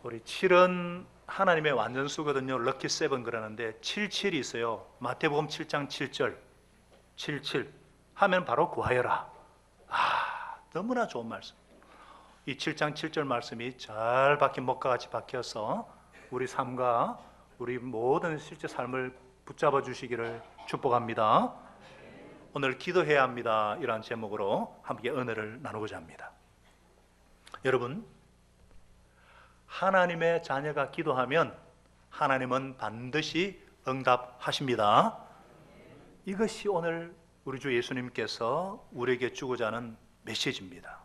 우리 7은 하나님의 완전수거든요. 럭키 세븐 그러는데 77이 있어요. 마태복음 7장 7절 77 하면 바로 구하여라. 너무나 좋은 말씀. 이 7장 7절 말씀이 잘 박힌 목과 같이 박혀서 우리 삶과 우리 모든 실제 삶을 붙잡아 주시기를 축복합니다. 오늘 기도해야 합니다. 이러한 제목으로 함께 은혜를 나누고자 합니다. 여러분, 하나님의 자녀가 기도하면 하나님은 반드시 응답하십니다. 이것이 오늘 우리 주 예수님께서 우리에게 주고자 하는 메시지입니다.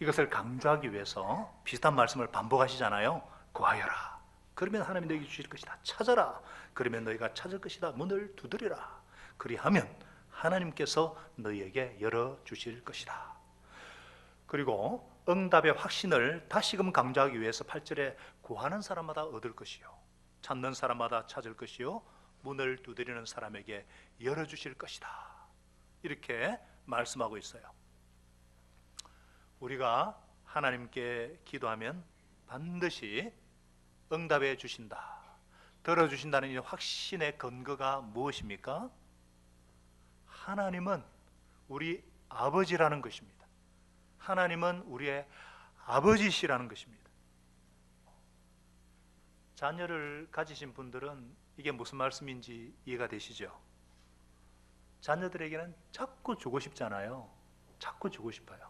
이것을 강조하기 위해서 비슷한 말씀을 반복하시잖아요. 구하여라. 그러면 하나님이 너에게 주실 것이다. 찾아라. 그러면 너희가 찾을 것이다. 문을 두드리라. 그리하면 하나님께서 너희에게 열어주실 것이다. 그리고 응답의 확신을 다시금 강조하기 위해서 8절에 구하는 사람마다 얻을 것이요 찾는 사람마다 찾을 것이요 문을 두드리는 사람에게 열어주실 것이다. 이렇게 말씀하고 있어요. 우리가 하나님께 기도하면 반드시 응답해 주신다, 들어주신다는 이 확신의 근거가 무엇입니까? 하나님은 우리 아버지라는 것입니다. 하나님은 우리의 아버지시라는 것입니다. 자녀를 가지신 분들은 이게 무슨 말씀인지 이해가 되시죠? 자녀들에게는 자꾸 주고 싶잖아요. 자꾸 주고 싶어요.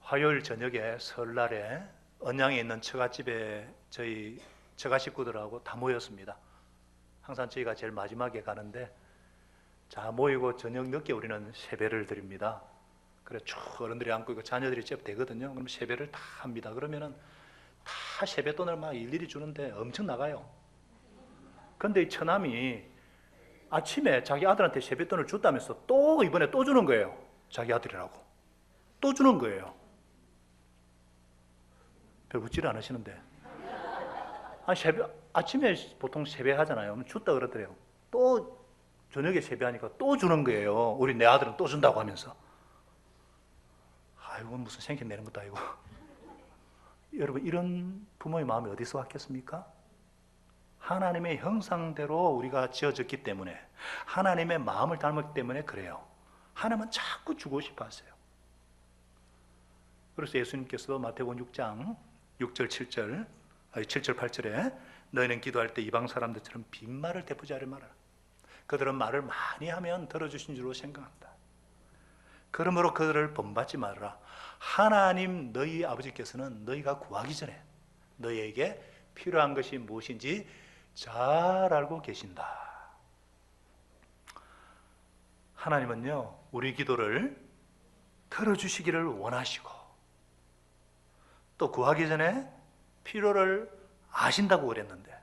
화요일 저녁에 설날에 언양에 있는 처갓집에 저희 처가 식구들하고 다 모였습니다. 항상 저희가 제일 마지막에 가는데 자 모이고 저녁 늦게 우리는 세배를 드립니다. 그래 쭉 어른들이 앉고 있고 자녀들이 쭉 되거든요. 그럼 세배를 다 합니다. 그러면은 다 세뱃돈을 막 일일이 주는데 엄청 나가요. 그런데 이 처남이 아침에 자기 아들한테 세뱃돈을 줬다면서 또 이번에 또 주는 거예요. 자기 아들이라고 또 주는 거예요. 별 웃지를 않으시는데 아침에 보통 세배하잖아요. 그럼 줬다 그러더래요. 또 저녁에 세배하니까 또 주는 거예요. 우리 내 아들은 또 준다고 하면서. 아이고 무슨 생긴 내는 것도 아니고. 여러분 이런 부모의 마음이 어디서 왔겠습니까? 하나님의 형상대로 우리가 지어졌기 때문에 하나님의 마음을 닮았기 때문에 그래요. 하나님은 자꾸 주고 싶어 하세요. 그래서 예수님께서도 마태복음 6장 6절 7절 7절 8절에 너희는 기도할 때 이방 사람들처럼 빈말을 대푸지 하려 말아라. 그들은 말을 많이 하면 들어주신 줄로 생각한다. 그러므로 그들을 본받지 말아라. 하나님 너희 아버지께서는 너희가 구하기 전에 너희에게 필요한 것이 무엇인지 잘 알고 계신다. 하나님은요 우리 기도를 들어주시기를 원하시고 또 구하기 전에 필요를 아신다고 그랬는데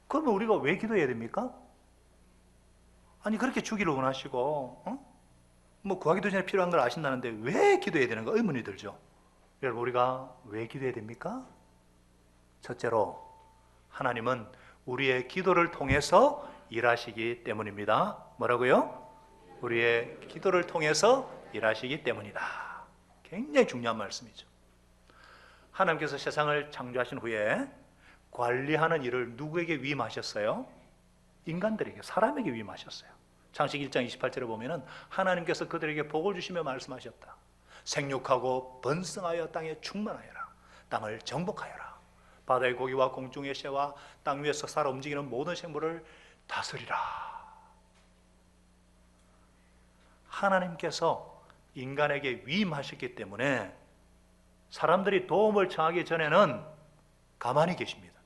그러면 우리가 왜 기도해야 됩니까? 아니 그렇게 주기를 원하시고 뭐 구하기도 전에 필요한 걸 아신다는데 왜 기도해야 되는가 의문이 들죠. 여러분 우리가 왜 기도해야 됩니까? 첫째로 하나님은 우리의 기도를 통해서 일하시기 때문입니다. 뭐라고요? 우리의 기도를 통해서 일하시기 때문이다. 굉장히 중요한 말씀이죠. 하나님께서 세상을 창조하신 후에 관리하는 일을 누구에게 위임하셨어요? 인간들에게, 사람에게 위임하셨어요. 창세기 1장 28절에 보면은 하나님께서 그들에게 복을 주시며 말씀하셨다. 생육하고 번성하여 땅에 충만하여라. 땅을 정복하여라. 바다의 고기와 공중의 새와 땅 위에서 살아 움직이는 모든 생물을 다스리라. 하나님께서 인간에게 위임하셨기 때문에 사람들이 도움을 청하기 전에는 가만히 계십니다.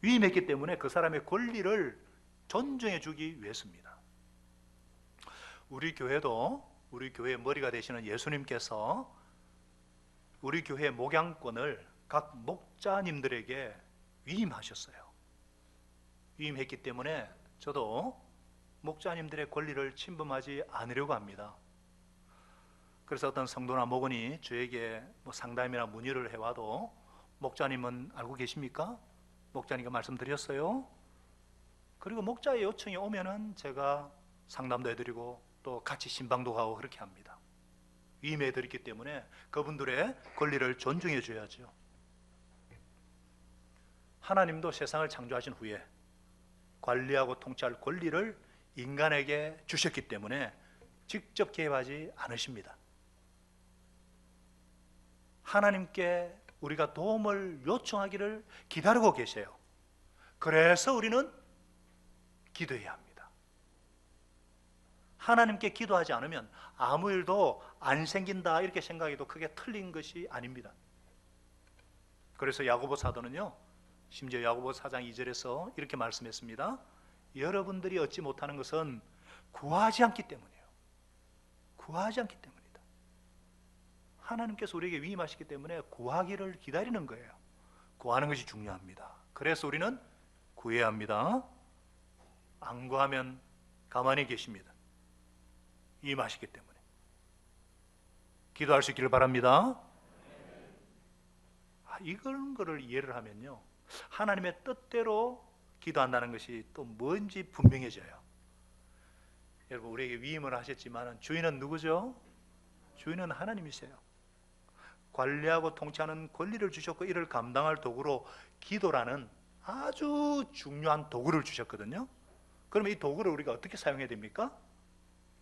위임했기 때문에 그 사람의 권리를 존중해 주기 위해서입니다. 우리 교회도 우리 교회의 머리가 되시는 예수님께서 우리 교회의 목양권을 각 목자님들에게 위임하셨어요. 위임했기 때문에 저도 목자님들의 권리를 침범하지 않으려고 합니다. 그래서 어떤 성도나 목원이 저에게 상담이나 문의를 해와도 목자님은 알고 계십니까? 목자님과 말씀드렸어요. 그리고 목자의 요청이 오면은 제가 상담도 해드리고 또 같이 신방도 가고 그렇게 합니다. 위임해 드렸기 때문에 그분들의 권리를 존중해 줘야죠. 하나님도 세상을 창조하신 후에 관리하고 통치할 권리를 인간에게 주셨기 때문에 직접 개입하지 않으십니다. 하나님께 우리가 도움을 요청하기를 기다리고 계세요. 그래서 우리는 기도해야 합니다. 하나님께 기도하지 않으면 아무 일도 안 생긴다 이렇게 생각해도 크게 틀린 것이 아닙니다. 그래서 야고보 사도는요, 심지어 야고보 4장 2절에서 이렇게 말씀했습니다. 여러분들이 얻지 못하는 것은 구하지 않기 때문이에요. 구하지 않기 때문이다. 하나님께서 우리에게 위임하시기 때문에 구하기를 기다리는 거예요. 구하는 것이 중요합니다. 그래서 우리는 구해야 합니다. 안 구하면 가만히 계십니다. 위임하시기 때문에. 기도할 수 있기를 바랍니다. 이런 거를 이해를 하면요, 하나님의 뜻대로 기도한다는 것이 또 뭔지 분명해져요. 여러분, 우리에게 위임을 하셨지만 주인은 누구죠? 주인은 하나님이세요. 관리하고 통치하는 권리를 주셨고 이를 감당할 도구로 기도라는 아주 중요한 도구를 주셨거든요. 그러면 이 도구를 우리가 어떻게 사용해야 됩니까?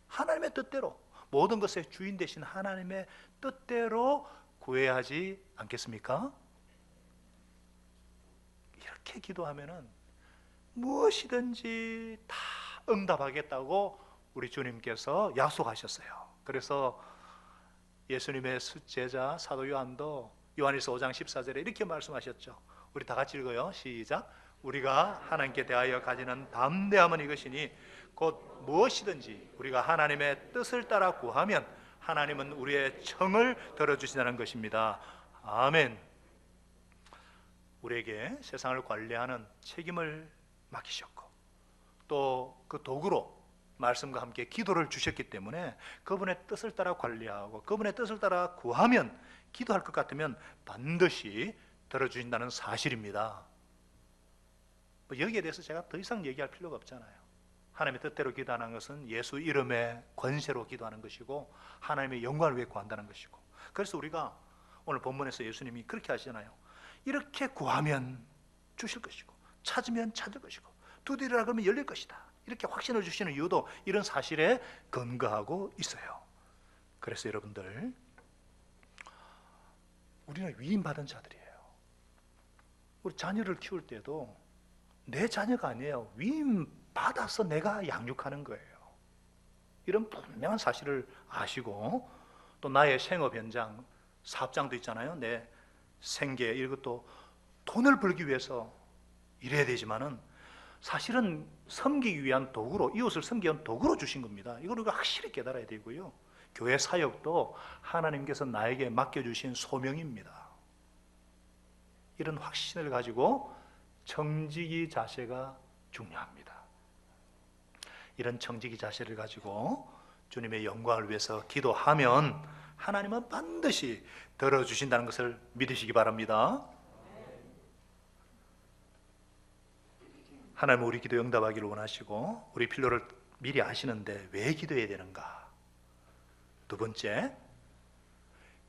하나님의 뜻대로, 모든 것의 주인 되신 하나님의 뜻대로 구해야 하지 않겠습니까? 이렇게 기도하면은 무엇이든지 다 응답하겠다고 우리 주님께서 약속하셨어요. 그래서 예수님의 제자 사도 요한도 요한일서 5장 14절에 이렇게 말씀하셨죠. 우리 다 같이 읽어요. 시작. 우리가 하나님께 대하여 가지는 담대함은 이것이니 곧 무엇이든지 우리가 하나님의 뜻을 따라 구하면 하나님은 우리의 청을 들어주신다는 것입니다. 아멘. 우리에게 세상을 관리하는 책임을 맡기셨고 또 그 도구로 말씀과 함께 기도를 주셨기 때문에 그분의 뜻을 따라 관리하고 그분의 뜻을 따라 구하면, 기도할 것 같으면 반드시 들어주신다는 사실입니다. 여기에 대해서 제가 더 이상 얘기할 필요가 없잖아요. 하나님의 뜻대로 기도하는 것은 예수 이름의 권세로 기도하는 것이고 하나님의 영광을 위해 구한다는 것이고, 그래서 우리가 오늘 본문에서 예수님이 그렇게 하시잖아요. 이렇게 구하면 주실 것이고 찾으면 찾을 것이고 두드리라 그러면 열릴 것이다. 이렇게 확신을 주시는 이유도 이런 사실에 근거하고 있어요. 그래서 여러분들, 우리는 위임받은 자들이에요. 우리 자녀를 키울 때도 내 자녀가 아니에요. 위임받아서 내가 양육하는 거예요. 이런 분명한 사실을 아시고, 또 나의 생업 현장, 사업장도 있잖아요. 내 생계, 이것도 돈을 벌기 위해서 일해야 되지만은 사실은 섬기기 위한 도구로, 이웃을 섬기기 위한 도구로 주신 겁니다. 이걸 우리가 확실히 깨달아야 되고요. 교회 사역도 하나님께서 나에게 맡겨주신 소명입니다. 이런 확신을 가지고 청지기 자세가 중요합니다. 이런 청지기 자세를 가지고 주님의 영광을 위해서 기도하면 하나님은 반드시 들어주신다는 것을 믿으시기 바랍니다. 하나님은 우리 기도 응답하기를 원하시고 우리 필요를 미리 아시는데 왜 기도해야 되는가? 두 번째,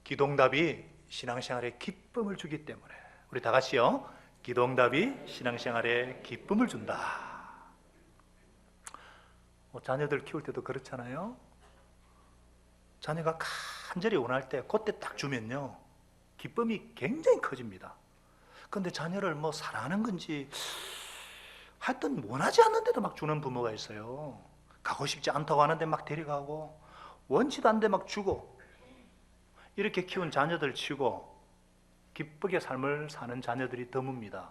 기도응답이 신앙생활에 기쁨을 주기 때문에. 우리 다 같이요. 기도응답이 신앙생활에 기쁨을 준다. 자녀들 키울 때도 그렇잖아요. 자녀가 간절히 원할 때 그때 딱 주면요, 기쁨이 굉장히 커집니다. 그런데 자녀를 사랑하는 건지 하여튼 원하지 않는데도 막 주는 부모가 있어요. 가고 싶지 않다고 하는데 막 데려가고, 원치도 않는데 막 주고, 이렇게 키운 자녀들 치고 기쁘게 삶을 사는 자녀들이 드뭅니다.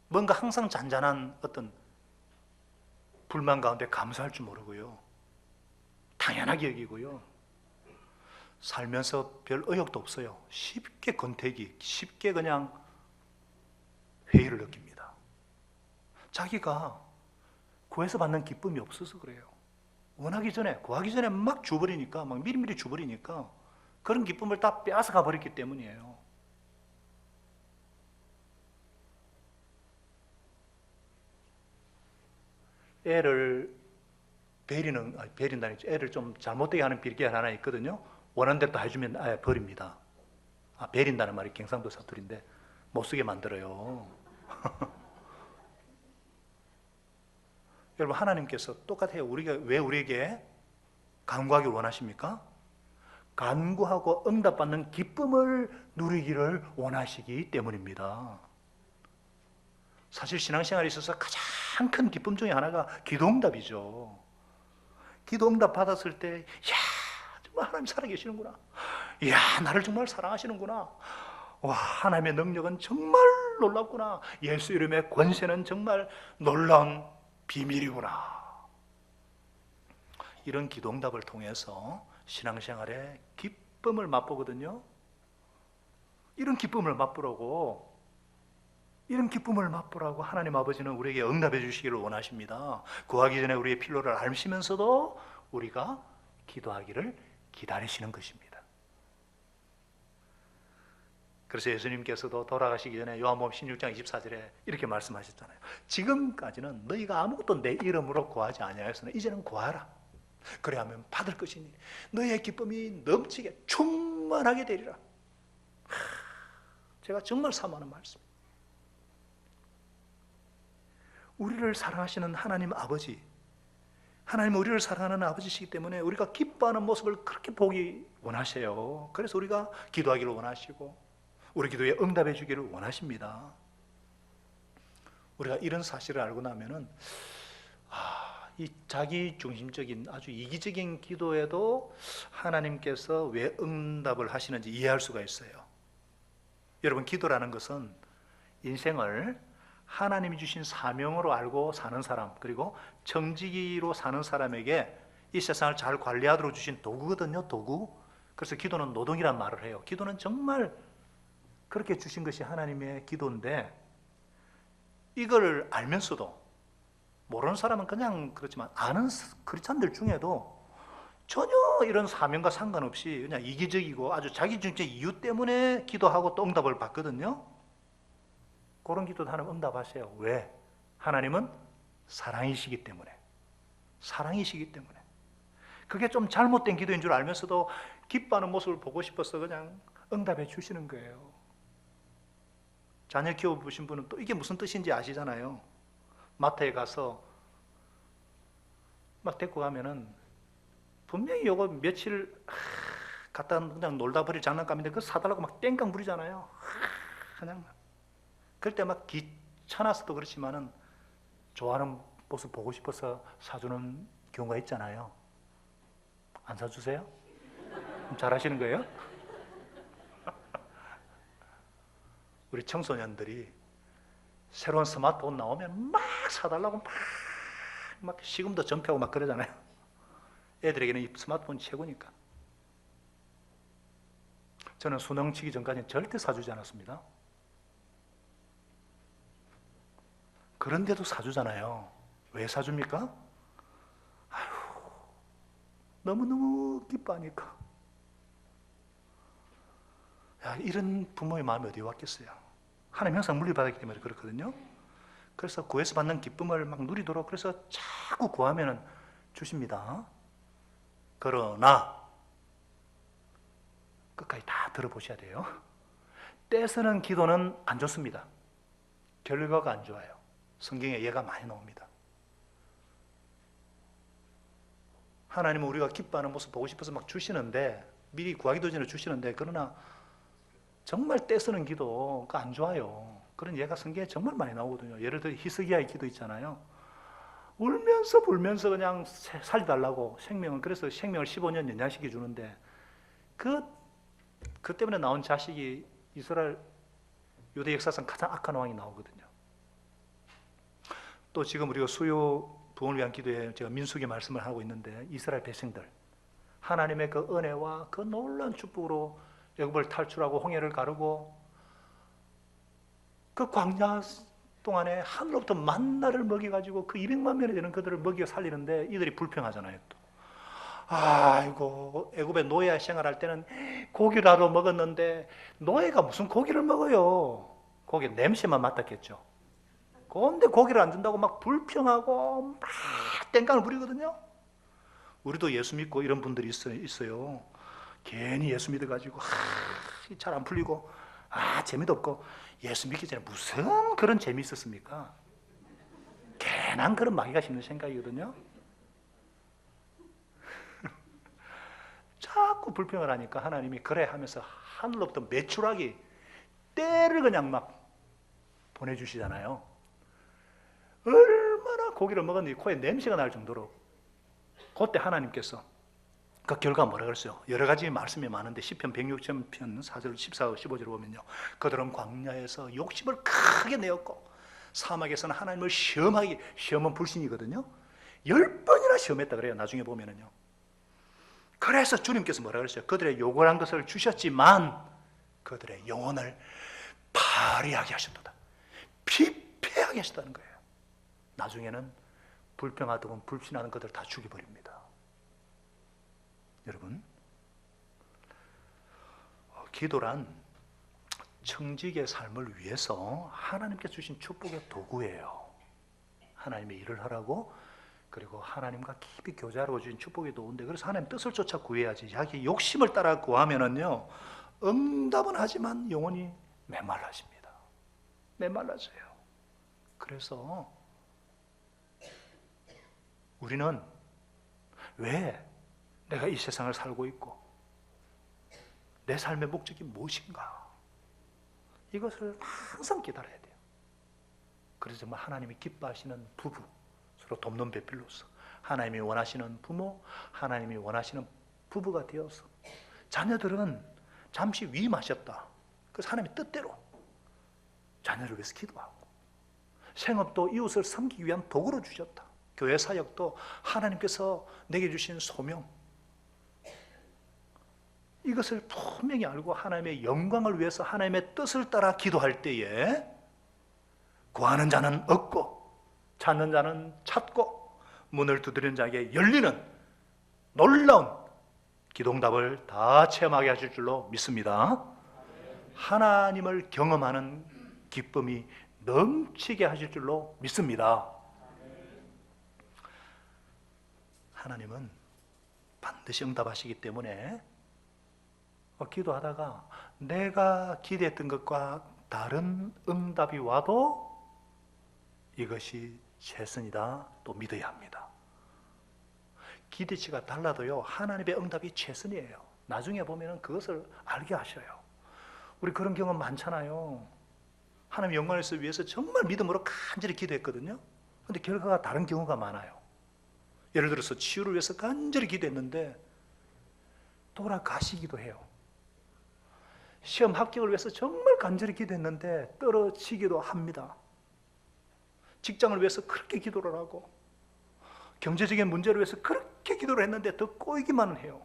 뭔가 항상 잔잔한 어떤 불만 가운데 감사할 줄 모르고요, 당연하게 여기고요, 살면서 별 의욕도 없어요. 쉽게 권태기, 쉽게 그냥 회의를 느낍니다. 자기가 구해서 받는 기쁨이 없어서 그래요. 원하기 전에, 구하기 전에 막 줘버리니까, 막 미리미리 줘버리니까 그런 기쁨을 다 빼앗아가 버렸기 때문이에요. 애를 베린다니 애를 좀 잘못되게 하는 비리가 하나 있거든요. 원하는 대로 다 해주면 아예 버립니다. 베린다는 말이 경상도 사투리인데 못 쓰게 만들어요. 여러분, 하나님께서 똑같아요. 왜 우리에게 간구하기를 원하십니까? 간구하고 응답받는 기쁨을 누리기를 원하시기 때문입니다. 사실 신앙생활에 있어서 가장 큰 기쁨 중에 하나가 기도응답이죠. 기도응답 받았을 때, 야, 정말 하나님 살아계시는구나. 야, 나를 정말 사랑하시는구나. 와, 하나님의 능력은 정말 놀랍구나. 예수 이름의 권세는 정말 놀라운 비밀이구나. 이런 기도응답을 통해서 신앙생활에 기쁨을 맛보거든요. 이런 기쁨을 맛보라고 하나님 아버지는 우리에게 응답해 주시기를 원하십니다. 구하기 전에 우리의 필요를 알시면서도 우리가 기도하기를 기다리시는 것입니다. 그래서 예수님께서도 돌아가시기 전에 요한복음 16장 24절에 이렇게 말씀하셨잖아요. 지금까지는 너희가 아무것도 내 이름으로 구하지 아니하였으나 이제는 구하라. 그래 하면 받을 것이니 너희의 기쁨이 넘치게 충만하게 되리라. 제가 정말 사모하는 말씀. 우리를 사랑하시는 하나님 아버지, 하나님은 우리를 사랑하는 아버지시기 때문에 우리가 기뻐하는 모습을 그렇게 보기 원하세요. 그래서 우리가 기도하기를 원하시고 우리 기도에 응답해 주기를 원하십니다. 우리가 이런 사실을 알고 나면은 이 자기 중심적인 아주 이기적인 기도에도 하나님께서 왜 응답을 하시는지 이해할 수가 있어요. 여러분, 기도라는 것은 인생을 하나님이 주신 사명으로 알고 사는 사람, 그리고 청지기로 사는 사람에게 이 세상을 잘 관리하도록 주신 도구거든요. 도구. 그래서 기도는 노동이란 말을 해요. 기도는 정말 그렇게 주신 것이 하나님의 기도인데, 이걸 알면서도 모르는 사람은 그냥 그렇지만 아는 크리스찬들 중에도 전혀 이런 사명과 상관없이 그냥 이기적이고 아주 자기중적 이유 때문에 기도하고 또 응답을 받거든요. 그런 기도도 하나님 응답하세요. 왜? 하나님은 사랑이시기 때문에. 그게 좀 잘못된 기도인 줄 알면서도 기뻐하는 모습을 보고 싶어서 그냥 응답해 주시는 거예요. 자녀 키워보신 분은 또 이게 무슨 뜻인지 아시잖아요. 마트에 가서 막 데리고 가면은 분명히 요거 며칠 갖다 그냥 놀다 버릴 장난감인데 그거 사달라고 막 땡깡 부리잖아요. 그냥 그럴 때 막 귀찮아서도 그렇지만은 좋아하는 모습 보고 싶어서 사주는 경우가 있잖아요. 안 사주세요? 잘하시는 거예요? 우리 청소년들이 새로운 스마트폰 나오면 막 사달라고 막 시금도 전폐하고 막 그러잖아요. 애들에게는 이 스마트폰 최고니까. 저는 수능 치기 전까지는 절대 사주지 않았습니다. 그런데도 사주잖아요. 왜 사줍니까? 너무너무 기뻐하니까. 이런 부모의 마음이 어디 왔겠어요? 하나님 항상 물려받았기 때문에 그렇거든요. 그래서 구해서 받는 기쁨을 막 누리도록 그래서 자꾸 구하면 주십니다. 그러나 끝까지 다 들어보셔야 돼요. 떼쓰는 기도는 안 좋습니다. 결과가 안 좋아요. 성경에 예가 많이 나옵니다. 하나님은 우리가 기뻐하는 모습 보고 싶어서 막 주시는데, 미리 구하기도 전에 주시는데, 그러나 정말 떼쓰는 기도가 안 좋아요. 그런 예가 성경에 정말 많이 나오거든요. 예를 들어 히스기야의 기도 있잖아요. 울면서 불면서 그냥 살려달라고 생명을, 그래서 생명을 15년 연장시켜 주는데 그 때문에 나온 자식이 이스라엘 유대 역사상 가장 악한 왕이 나오거든요. 또 지금 우리가 수요 부흥을 위한 기도에 제가 민수기 말씀을 하고 있는데, 이스라엘 백성들 하나님의 그 은혜와 그 놀라운 축복으로 애굽을 탈출하고 홍해를 가르고 그 광야 동안에 하늘로부터 만나를 먹여가지고 그 200만 명이 되는 그들을 먹여 살리는데 이들이 불평하잖아요. 또 아이고, 애굽의 노예 생활할 때는 고기라도 먹었는데 노예가 무슨 고기를 먹어요. 고기 냄새만 맡았겠죠. 그런데 고기를 안 준다고 막 불평하고 막 땡깡을 부리거든요. 우리도 예수 믿고 이런 분들이 있어요. 괜히 예수 믿어가지고 잘 안 풀리고 재미도 없고, 예수 믿기 전에 무슨 그런 재미 있었습니까? 괜한 그런 마귀가 심는 생각이거든요. 자꾸 불평을 하니까 하나님이 그래 하면서 하늘로부터 메추라기 때를 그냥 막 보내주시잖아요. 얼마나 고기를 먹었는지 코에 냄새가 날 정도로. 그때 하나님께서 그 결과 뭐라 그랬어요? 여러 가지 말씀이 많은데 시편 106편 4절 14, 15절을 보면요, 그들은 광야에서 욕심을 크게 내었고 사막에서는 하나님을 시험은 불신이거든요. 10번이나 시험했다 그래요. 나중에 보면은요. 그래서 주님께서 뭐라 그랬어요? 그들의 요구한 것을 주셨지만 그들의 영혼을 파리하게 하셨도다. 피폐하게 하셨다는 거예요. 나중에는 불평하던 불신하는 것들 다 죽여버립니다. 여러분, 기도란 청직의 삶을 위해서 하나님께 주신 축복의 도구예요. 하나님의 일을 하라고, 그리고 하나님과 깊이 교제하라고 주신 축복의 도구인데, 그래서 하나님 뜻을 쫓아 구해야지 자기 욕심을 따라 구하면은요, 응답은 하지만 영혼이 메말라집니다. 메말라져요. 그래서 우리는 왜 내가 이 세상을 살고 있고 내 삶의 목적이 무엇인가, 이것을 항상 깨달아야 돼요. 그래서 정말 하나님이 기뻐하시는 부부, 서로 돕는 배필로서, 하나님이 원하시는 부모, 하나님이 원하시는 부부가 되어서, 자녀들은 잠시 위임하셨다, 그래서 하나님의 뜻대로 자녀를 위해서 기도하고, 생업도 이웃을 섬기기 위한 도구로 주셨다, 교회 사역도 하나님께서 내게 주신 소명, 이것을 분명히 알고 하나님의 영광을 위해서 하나님의 뜻을 따라 기도할 때에 구하는 자는 얻고 찾는 자는 찾고 문을 두드리는 자에게 열리는 놀라운 기도응답을 다 체험하게 하실 줄로 믿습니다. 하나님을 경험하는 기쁨이 넘치게 하실 줄로 믿습니다. 하나님은 반드시 응답하시기 때문에 기도하다가 내가 기대했던 것과 다른 응답이 와도 이것이 최선이다 또 믿어야 합니다. 기대치가 달라도요, 하나님의 응답이 최선이에요. 나중에 보면 그것을 알게 하셔요. 우리 그런 경험 많잖아요. 하나님의 영광을 위해서 정말 믿음으로 간절히 기도했거든요. 그런데 결과가 다른 경우가 많아요. 예를 들어서 치유를 위해서 간절히 기도했는데 돌아가시기도 해요. 시험 합격을 위해서 정말 간절히 기도했는데 떨어지기도 합니다. 직장을 위해서 그렇게 기도를 하고, 경제적인 문제를 위해서 그렇게 기도를 했는데 더 꼬이기만 해요.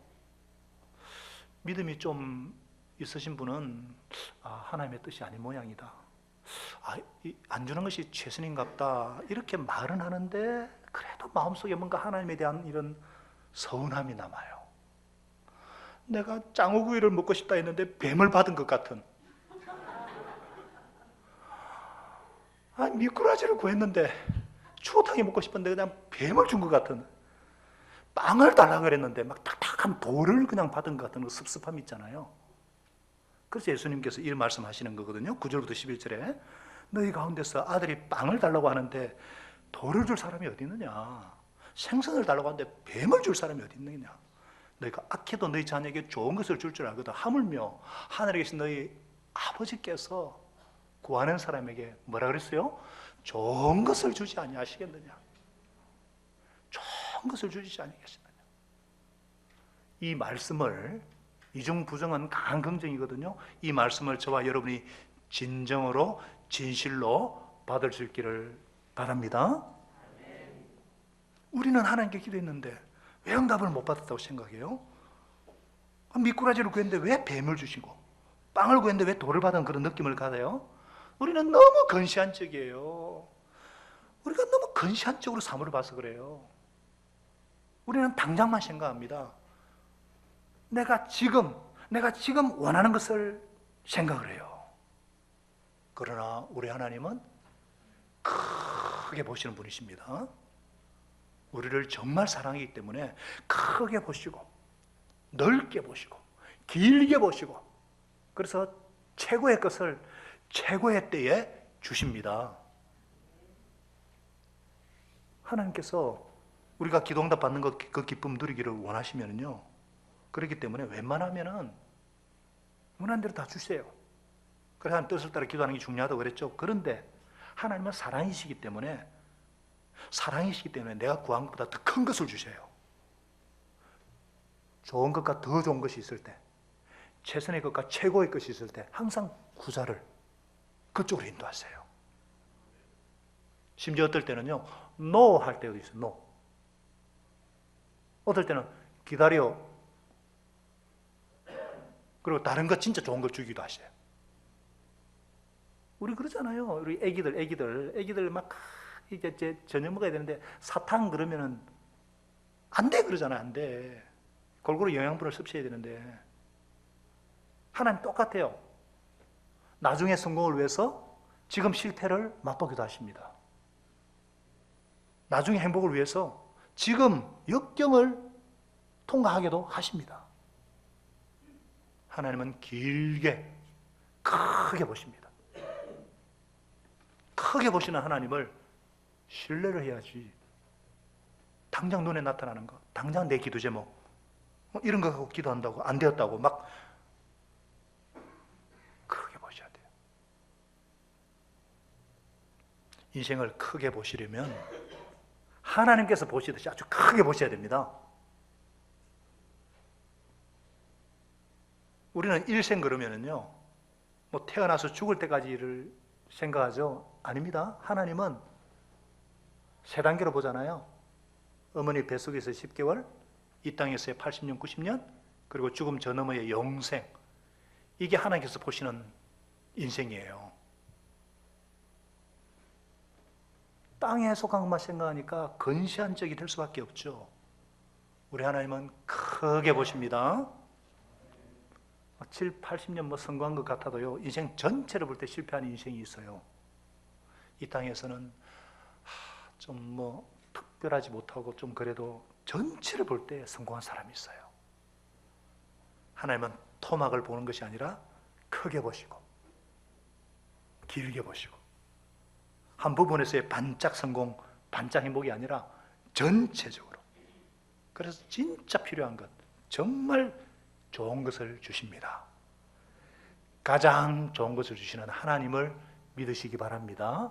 믿음이 좀 있으신 분은 하나님의 뜻이 아닌 모양이다, 안 주는 것이 최선인갑다, 이렇게 말은 하는데 그래도 마음속에 뭔가 하나님에 대한 이런 서운함이 남아요. 내가 장어구이를 먹고 싶다 했는데 뱀을 받은 것 같은, 미꾸라지를 구했는데 추어탕이 먹고 싶은데 그냥 뱀을 준 것 같은, 빵을 달라고 그랬는데 막 딱딱한 돌을 그냥 받은 것 같은 그 섭섭함이 있잖아요. 그래서 예수님께서 이 말씀하시는 거거든요. 9절부터 11절에 너희 가운데서 아들이 빵을 달라고 하는데 돌을 줄 사람이 어디 있느냐, 생선을 달라고 하는데 뱀을 줄 사람이 어디 있느냐, 너희가 악해도 너희 자녀에게 좋은 것을 줄 알거든 하물며 하늘에 계신 너희 아버지께서 구하는 사람에게 뭐라 그랬어요? 좋은 것을 주지 아니하시겠느냐, 좋은 것을 주지 아니하시느냐. 이 말씀을, 이중부정은 강한 긍정이거든요. 이 말씀을 저와 여러분이 진정으로 진실로 받을 수 있기를 바랍니다. 우리는 하나님께 기도했는데 왜 응답을 못 받았다고 생각해요? 미꾸라지를 구했는데 왜 뱀을 주시고, 빵을 구했는데 왜 돌을 받은 그런 느낌을 가져요? 우리는 너무 건시한적이에요. 우리가 너무 건시한적으로 사물을 봐서 그래요. 우리는 당장만 생각합니다. 내가 지금 원하는 것을 생각을 해요. 그러나 우리 하나님은 크게 보시는 분이십니다. 우리를 정말 사랑하기 때문에 크게 보시고 넓게 보시고 길게 보시고, 그래서 최고의 것을 최고의 때에 주십니다. 하나님께서 우리가 기도응답 받는 그 기쁨 누리기를 원하시면요, 그렇기 때문에 웬만하면은 원하는 대로 다 주세요. 그래서 하나님 뜻을 따라 기도하는 게 중요하다고 그랬죠. 그런데 하나님은 사랑이시기 때문에 내가 구한 것보다 더 큰 것을 주셔요. 좋은 것과 더 좋은 것이 있을 때, 최선의 것과 최고의 것이 있을 때 항상 구자를 그쪽으로 인도하세요. 심지어 어떨 때는요, NO 할 때도 있어요. NO. 어떨 때는 기다려. 그리고 다른 거 진짜 좋은 걸 주기도 하셔요. 우리 그러잖아요. 우리 애기들 막 이제 저녁 먹어야 되는데 사탕 그러면은 안 돼 그러잖아요. 안 돼. 골고루 영양분을 섭취해야 되는데, 하나님 똑같아요. 나중에 성공을 위해서 지금 실패를 맛보기도 하십니다. 나중에 행복을 위해서 지금 역경을 통과하게도 하십니다. 하나님은 길게 크게 보십니다. 크게 보시는 하나님을 신뢰를 해야지, 당장 눈에 나타나는 거, 당장 내 기도 제목 이런 거 갖고 기도한다고 안 되었다고 막 크게 보셔야 돼요. 인생을 크게 보시려면 하나님께서 보시듯이 아주 크게 보셔야 됩니다. 우리는 일생 그러면은요, 뭐 태어나서 죽을 때까지를 생각하죠. 아닙니다. 하나님은 세 단계로 보잖아요. 어머니 뱃속에서 10개월, 이 땅에서의 80년, 90년, 그리고 죽음 저 너머의 영생. 이게 하나님께서 보시는 인생이에요. 땅에 속한 것만 생각하니까 근시한 적이 될 수밖에 없죠. 우리 하나님은 크게 보십니다. 7, 80년 뭐 성공한 것 같아도요, 인생 전체를 볼 때 실패한 인생이 있어요. 이 땅에서는 좀 뭐 특별하지 못하고 좀 그래도 전체를 볼 때 성공한 사람이 있어요. 하나님은 토막을 보는 것이 아니라 크게 보시고 길게 보시고, 한 부분에서의 반짝 성공, 반짝 행복이 아니라 전체적으로. 그래서 진짜 필요한 것, 정말 좋은 것을 주십니다. 가장 좋은 것을 주시는 하나님을 믿으시기 바랍니다.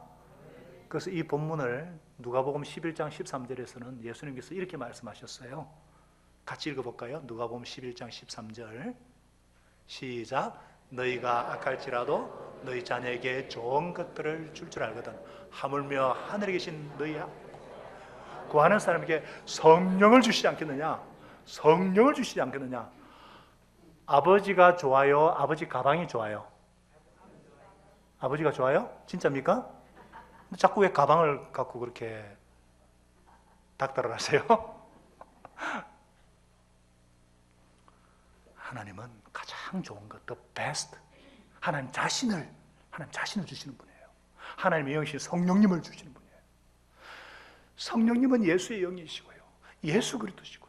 그래서 이 본문을 누가복음 11장 13절에서는 예수님께서 이렇게 말씀하셨어요. 같이 읽어볼까요? 누가복음 11장 13절 시작. 너희가 악할지라도 너희 자녀에게 좋은 것들을 줄 줄 알거든 하물며 하늘에 계신 너희 구하는 사람에게 성령을 주시지 않겠느냐? 성령을 주시지 않겠느냐? 아버지가 좋아요? 아버지 가방이 좋아요? 아버지가 좋아요? 진짜입니까? 자꾸 왜 가방을 갖고 그렇게 닥달을 하세요? 하나님은 가장 좋은 것, the best. 하나님 자신을 주시는 분이에요. 하나님의 영이신 성령님을 주시는 분이에요. 성령님은 예수의 영이시고요, 예수 그리스도시고.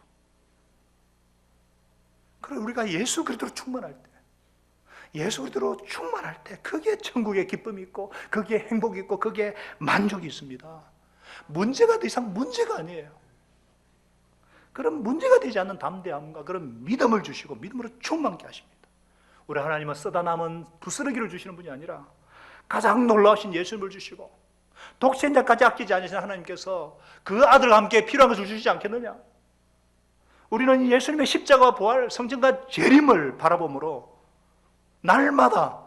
그럼 우리가 예수 그리스도로 충만할 때, 예수 그리스도로 충만할 때 그게 천국의 기쁨이 있고, 그게 행복이 있고, 그게 만족이 있습니다. 문제가 더 이상 문제가 아니에요. 그럼 문제가 되지 않는 담대함과 그런 믿음을 주시고 믿음으로 충만케 하십니다. 우리 하나님은 쓰다 남은 부스러기를 주시는 분이 아니라 가장 놀라우신 예수님을 주시고, 독생자까지 아끼지 않으신 하나님께서 그 아들과 함께 필요한 것을 주시지 않겠느냐? 우리는 예수님의 십자가와 부활, 성전과 재림을 바라보므로 날마다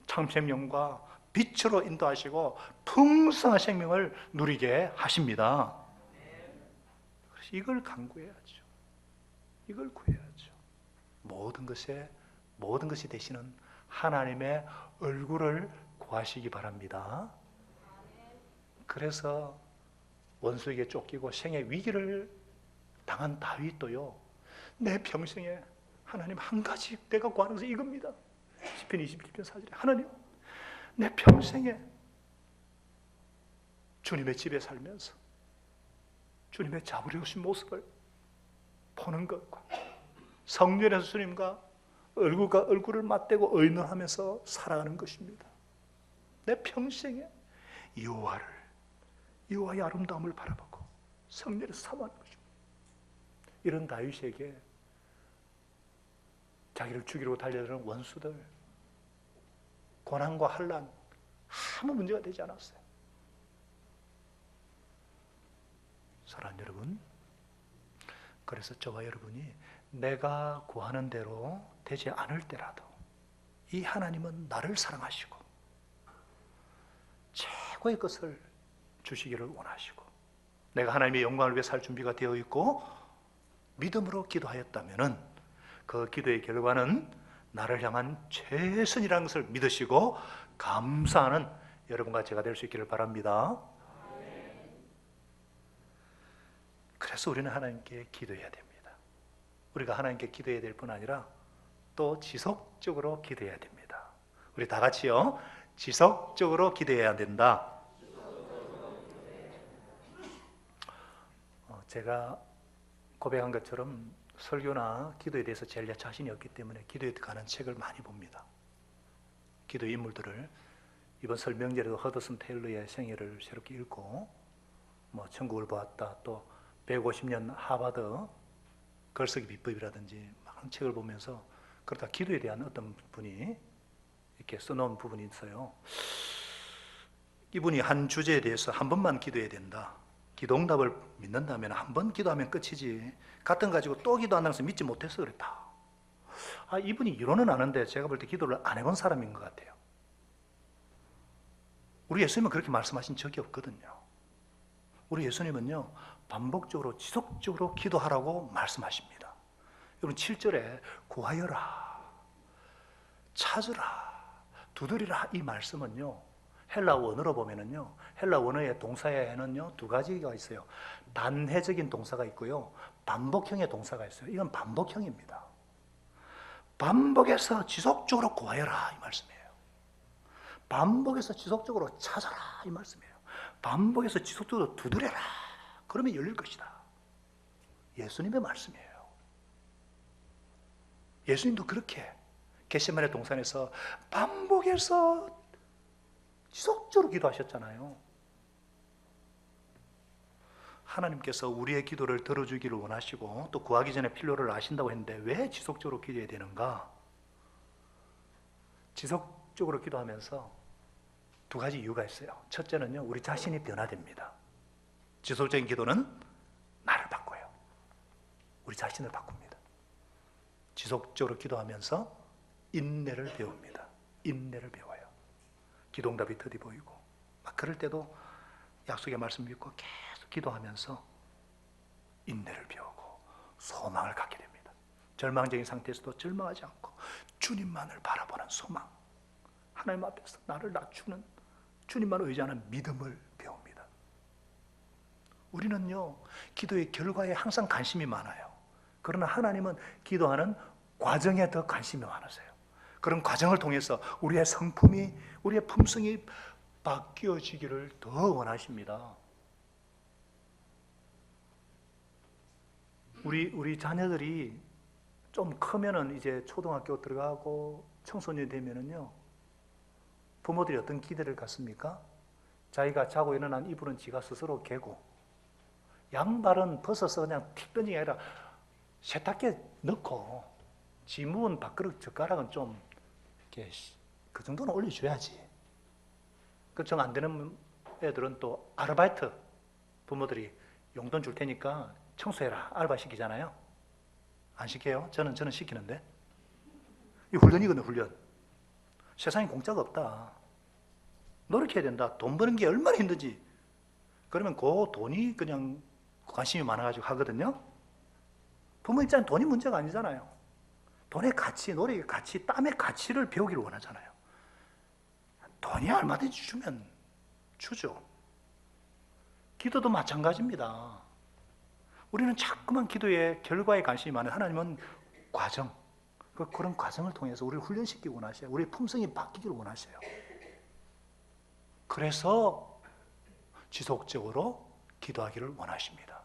참 생명과 빛으로 인도하시고 풍성한 생명을 누리게 하십니다. 그래서 이걸 간구해야죠. 이걸 구해야죠. 모든 것이 되시는 하나님의 얼굴을 구하시기 바랍니다. 그래서 원수에게 쫓기고 생의 위기를 당한 다윗도요, 내 평생에 하나님 한 가지 내가 구하는 것은 이겁니다. 시편 27편 4절에 하나님, 내 평생에 주님의 집에 살면서 주님의 잡으려신 모습을 보는 것과 성전에서 주님과 얼굴과 얼굴을 맞대고 의논하면서 살아가는 것입니다. 내 평생에 여호와의 아름다움을 바라보고 성전에서 사모하는 것입니다. 이런 다윗에게 자기를 죽이려고 달려드는 원수들, 고난과 환난 아무 문제가 되지 않았어요. 사랑하는 여러분, 그래서 저와 여러분이 내가 구하는 대로 되지 않을 때라도 이 하나님은 나를 사랑하시고 최고의 것을 주시기를 원하시고, 내가 하나님의 영광을 위해 살 준비가 되어 있고 믿음으로 기도하였다면은 그 기도의 결과는 나를 향한 최선이라는 것을 믿으시고 감사하는 여러분과 제가 될 수 있기를 바랍니다. 그래서 우리는 하나님께 기도해야 됩니다. 우리가 하나님께 기도해야 될 뿐 아니라 또 지속적으로 기도해야 됩니다. 우리 다 같이요, 지속적으로 기도해야 된다. 제가 고백한 것처럼 설교나 기도에 대해서 제일 자신이 없기 때문에 기도에 관한 책을 많이 봅니다. 기도 인물들을 이번 설 명절에도 허드슨 테일러의 생애를 새롭게 읽고, 천국을 보았다, 또 150년 하버드 글쓰기 비법이라든지 많은 책을 보면서, 그러다 기도에 대한 어떤 분이 이렇게 써놓은 부분이 있어요. 이분이 한 주제에 대해서 한 번만 기도해야 된다. 기도응답을 믿는다면 한 번 기도하면 끝이지, 같은 가지고 또 기도한다는 것을 믿지 못해서 그랬다. 이분이 이론은 아는데 제가 볼 때 기도를 안 해본 사람인 것 같아요. 우리 예수님은 그렇게 말씀하신 적이 없거든요. 우리 예수님은요, 반복적으로 지속적으로 기도하라고 말씀하십니다. 여러분 7절에 구하여라, 찾으라, 두드리라, 이 말씀은요, 헬라 원어로 보면은요, 헬라 원어의 동사에는요 두 가지가 있어요. 단회적인 동사가 있고요, 반복형의 동사가 있어요. 이건 반복형입니다. 반복해서 지속적으로 구하여라, 이 말씀이에요. 반복해서 지속적으로 찾아라, 이 말씀이에요. 반복해서 지속적으로 두드려라, 그러면 열릴 것이다. 예수님의 말씀이에요. 예수님도 그렇게 겟세마네 동산에서 반복해서 지속적으로 기도하셨잖아요. 하나님께서 우리의 기도를 들어주기를 원하시고 또 구하기 전에 필요를 아신다고 했는데 왜 지속적으로 기도해야 되는가? 지속적으로 기도하면서 두 가지 이유가 있어요. 첫째는요, 우리 자신이 변화됩니다. 지속적인 기도는 나를 바꿔요. 우리 자신을 바꿉니다. 지속적으로 기도하면서 인내를 배웁니다. 인내를 배워요. 기도응답이 더디 보이고, 막 그럴 때도 약속의 말씀 믿고 계속 기도하면서 인내를 배우고 소망을 갖게 됩니다. 절망적인 상태에서도 절망하지 않고 주님만을 바라보는 소망, 하나님 앞에서 나를 낮추는 주님만을 의지하는 믿음을 배웁니다. 우리는요, 기도의 결과에 항상 관심이 많아요. 그러나 하나님은 기도하는 과정에 더 관심이 많으세요. 그런 과정을 통해서 우리의 성품이, 우리의 품성이 바뀌어지기를 더 원하십니다. 우리 자녀들이 좀 크면은 이제 초등학교 들어가고 청소년이 되면은요, 부모들이 어떤 기대를 갖습니까? 자기가 자고 일어난 이불은 지가 스스로 개고, 양말은 벗어서 그냥 틱 던지는 게 아니라 세탁기에 넣고, 지 묵은 밥그릇 젓가락은 좀 이렇게 그 정도는 올려줘야지. 그 정 안 되는 애들은 또 아르바이트, 부모들이 용돈 줄 테니까 청소해라, 알바 시키잖아요. 안 시켜요? 저는 시키는데. 이 훈련이거든요, 훈련. 세상에 공짜가 없다. 노력해야 된다. 돈 버는 게 얼마나 힘든지. 그러면 그 돈이 그냥 관심이 많아가지고 하거든요. 부모 입장에 돈이 문제가 아니잖아요. 돈의 가치, 노력의 가치, 땀의 가치를 배우기를 원하잖아요. 돈이 얼마든지 주면 주죠. 기도도 마찬가지입니다. 우리는 자꾸만 기도의 결과에 관심이 많아요. 하나님은 과정, 그런 과정을 통해서 우리를 훈련시키기 원하셔요. 우리의 품성이 바뀌기를 원하셔요. 그래서 지속적으로 기도하기를 원하십니다.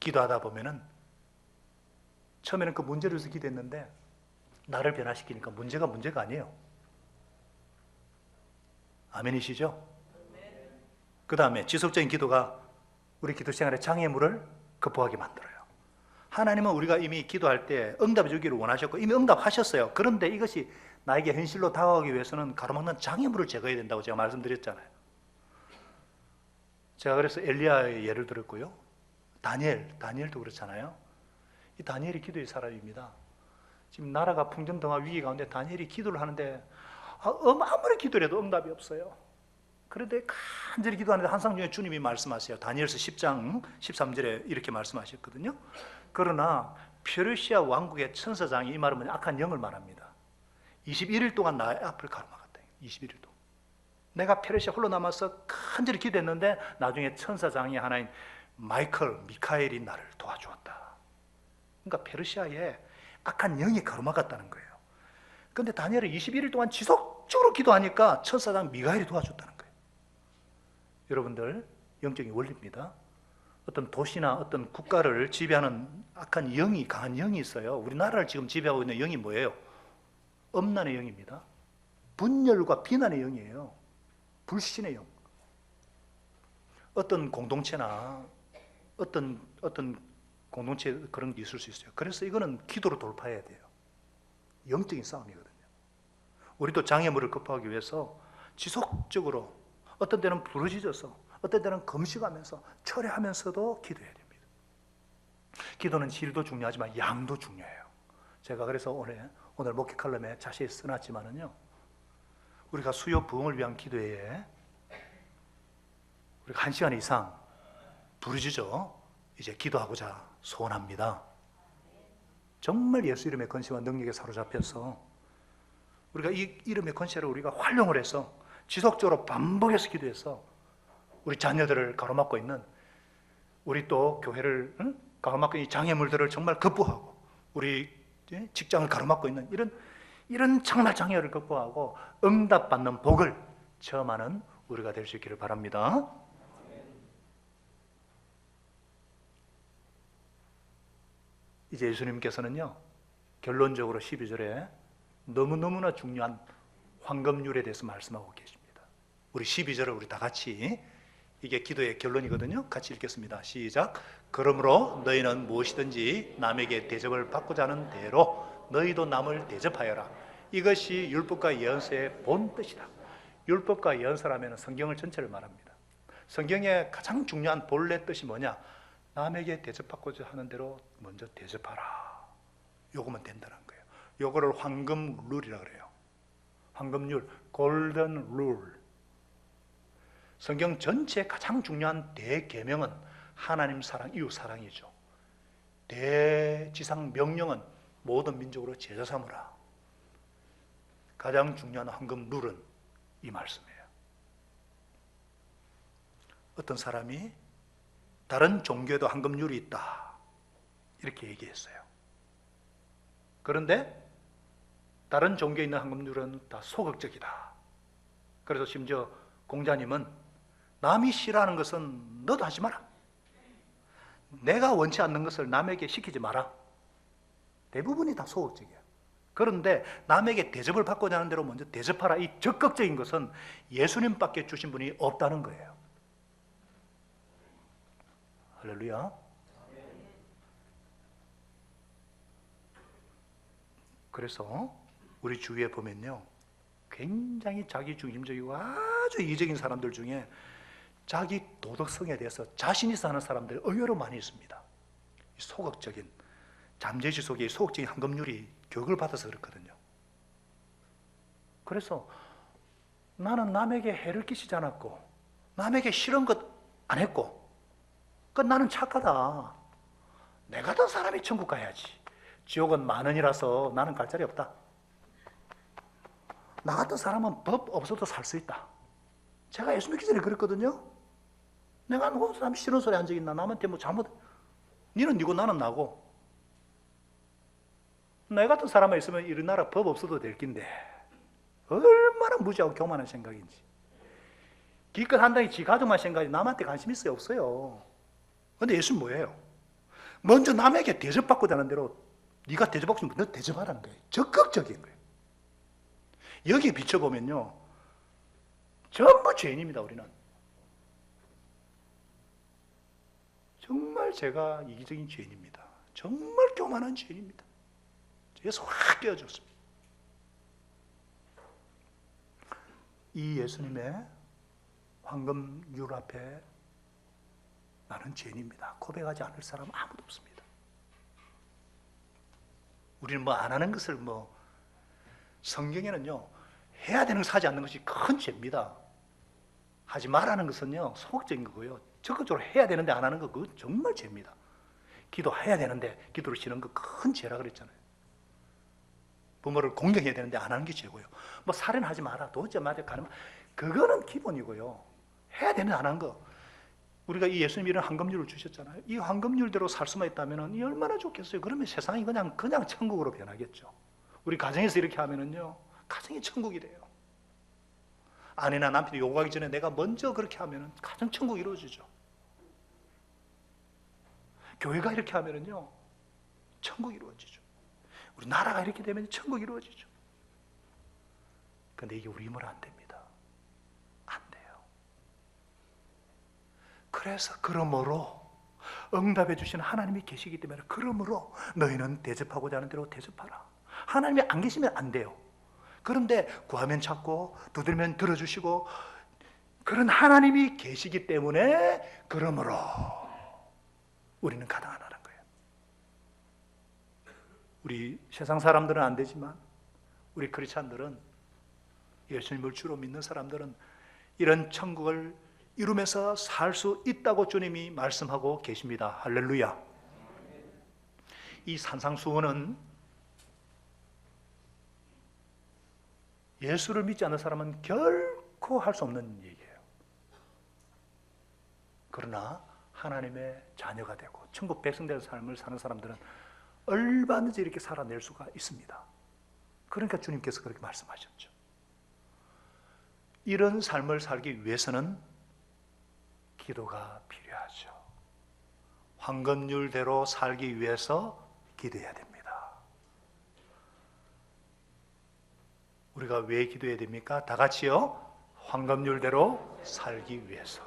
기도하다 보면은 처음에는 그 문제를 위해서 기도했는데 나를 변화시키니까 문제가 아니에요. 아멘이시죠? 그 다음에 지속적인 기도가 우리 기도 생활의 장애물을 극복하게 만들어요. 하나님은 우리가 이미 기도할 때 응답해 주기를 원하셨고 이미 응답하셨어요. 그런데 이것이 나에게 현실로 다가가기 위해서는 가로막는 장애물을 제거해야 된다고 제가 말씀드렸잖아요. 제가 그래서 엘리야의 예를 들었고요. 다니엘도 그렇잖아요. 이 다니엘이 기도의 사람입니다. 지금 나라가 풍전등화 위기 가운데 다니엘이 기도를 하는데 아무리 기도를 해도 응답이 없어요. 그런데 간절히 기도하는데 한상 중에 주님이 말씀하세요. 다니엘서 10장 13절에 이렇게 말씀하셨거든요. 그러나 페르시아 왕국의 천사장이, 이 말은 악한 영을 말합니다. 21일 동안 나의 앞을 가로막았다. 21일 동안 내가 페르시아 홀로 남아서 간절히 기도했는데 나중에 천사장이 하나인 미카엘이 나를 도와주었다. 그러니까 페르시아에 악한 영이 가로막았다는 거예요. 그런데 다니엘은 21일 동안 지속적으로 기도하니까 천사장 미가엘이 도와줬다는 거예요. 여러분들, 영적인 원리입니다. 어떤 도시나 어떤 국가를 지배하는 악한 영이, 강한 영이 있어요. 우리나라를 지금 지배하고 있는 영이 뭐예요? 엄난의 영입니다. 분열과 비난의 영이에요. 불신의 영. 어떤 공동체나 어떤 공동체 그런 게 있을 수 있어요. 그래서 이거는 기도로 돌파해야 돼요. 영적인 싸움이거든요. 우리도 장애물을 극복하기 위해서 지속적으로 어떤 때는 부르짖어서 어떤 때는 금식하면서 철회하면서도 기도해야 됩니다. 기도는 질도 중요하지만 양도 중요해요. 제가 그래서 오늘 목회 칼럼에 자세히 써놨지만은요, 우리가 수요 부흥을 위한 기도회에 우리가 1시간 이상 부르짖어 이제 기도하고자 소원합니다. 정말 예수 이름의 권세와 능력에 사로잡혀서 우리가 이 이름의 권세를 우리가 활용을 해서 지속적으로 반복해서 기도해서 우리 자녀들을 가로막고 있는, 우리 또 교회를 가로막고 있는 장애물들을 정말 극복하고 우리 직장을 가로막고 있는 이런 정말 장애를 극복하고 응답받는 복을 체험하는 우리가 될 수 있기를 바랍니다. 이제 예수님께서는요, 결론적으로 12절에 너무너무나 중요한 황금률에 대해서 말씀하고 계십니다. 우리 12절을 우리 다 같이, 이게 기도의 결론이거든요. 같이 읽겠습니다. 시작. 그러므로 너희는 무엇이든지 남에게 대접을 받고자 하는 대로 너희도 남을 대접하여라. 이것이 율법과 예언서의 본 뜻이다. 율법과 예언서라면 성경을 전체를 말합니다. 성경의 가장 중요한 본래 뜻이 뭐냐? 남에게 대접받고자 하는 대로 먼저 대접하라. 요거면 된다는 거예요. 요거를 황금 룰이라고 그래요. 황금률, 골든 룰. 성경 전체의 가장 중요한 대계명은 하나님 사랑, 이웃 사랑이죠. 대지상 명령은 모든 민족으로 제자 삼으라. 가장 중요한 황금 룰은 이 말씀이에요. 어떤 사람이 다른 종교에도 황금률이 있다, 이렇게 얘기했어요. 그런데 다른 종교에 있는 황금률은 다 소극적이다. 그래서 심지어 공자님은 남이 싫어하는 것은 너도 하지 마라. 내가 원치 않는 것을 남에게 시키지 마라. 대부분이 다 소극적이야. 그런데 남에게 대접을 받고자 하는 대로 먼저 대접하라. 이 적극적인 것은 예수님밖에 주신 분이 없다는 거예요. 할렐루야. 그래서 우리 주위에 보면요, 굉장히 자기중심적이고 아주 이기적인 사람들 중에 자기 도덕성에 대해서 자신 있어 하는 사람들이 의외로 많이 있습니다. 소극적인, 잠재지 속에 소극적인 황금률이 교육을 받아서 그렇거든요. 그래서 나는 남에게 해를 끼치지 않았고 남에게 싫은 것 안 했고, 나는 착하다. 내 같은 사람이 천국 가야지. 지옥은 만원이라서 나는 갈 자리 없다. 나 같은 사람은 법 없어도 살 수 있다. 제가 예수 믿기 전에 그랬거든요. 내가 누구 사람 싫은 소리 한 적 있나? 남한테 뭐 잘못, 니는 니고 나는 나고. 내 같은 사람만 있으면 이 나라 법 없어도 될 낀데 얼마나 무지하고 교만한 생각인지. 기껏 한다니 지 가족만 생각하지 남한테 관심 있어요? 없어요? 근데 예수는 뭐예요? 먼저 남에게 대접받고자 하는 대로 네가 대접받고 싶으면 너 대접하라는 거예요. 적극적인 거예요. 여기에 비춰보면요, 전부 죄인입니다. 우리는 정말 제가 이기적인 죄인입니다. 정말 교만한 죄인입니다. 그래서 확 깨어졌습니다. 이 예수님의 황금률 앞에 나는 죄인입니다 고백하지 않을 사람 아무도 없습니다. 우리는 뭐 안 하는 것을 성경에는요, 해야 되는 것을 하지 않는 것이 큰 죄입니다. 하지 말라는 것은요, 소극적인 거고요. 적극적으로 해야 되는데 안 하는 거, 그거 정말 죄입니다. 기도해야 되는데 기도를 쉬는 거 큰 죄라 그랬잖아요. 부모를 공경해야 되는데 안 하는 게 죄고요. 뭐 살인하지 마라, 도저히 말해 가는, 그거는 기본이고요. 해야 되는데 안 하는 거. 우리가 이 예수님이 이런 황금률을 주셨잖아요. 이 황금률대로 살 수만 있다면 이 얼마나 좋겠어요. 그러면 세상이 그냥 천국으로 변하겠죠. 우리 가정에서 이렇게 하면은요, 가정이 천국이 돼요. 아내나 남편이 요구하기 전에 내가 먼저 그렇게 하면은 가정 천국이 이루어지죠. 교회가 이렇게 하면은요, 천국이 이루어지죠. 우리 나라가 이렇게 되면 천국이 이루어지죠. 근데 이게 우리 힘으로 안 됩니다. 안 돼요. 그래서 그러므로 응답해 주시는 하나님이 계시기 때문에, 그러므로 너희는 대접하고자 하는 대로 대접하라. 하나님이 안 계시면 안 돼요. 그런데 구하면 찾고 두드리면 들어주시고, 그런 하나님이 계시기 때문에 그러므로 우리는 가능하다는 거예요. 우리 세상 사람들은 안 되지만 우리 크리스찬들은, 예수님을 주로 믿는 사람들은 이런 천국을 이루면서 살 수 있다고 주님이 말씀하고 계십니다. 할렐루야. 이 산상수훈은 예수를 믿지 않는 사람은 결코 할 수 없는 얘기예요. 그러나 하나님의 자녀가 되고 천국 백성 되는 삶을 사는 사람들은 얼마든지 이렇게 살아낼 수가 있습니다. 그러니까 주님께서 그렇게 말씀하셨죠. 이런 삶을 살기 위해서는 기도가 필요하죠. 황금률대로 살기 위해서 기도해야 됩니다. 우리가 왜 기도해야 됩니까? 다 같이요. 황금률대로 살기 위해서.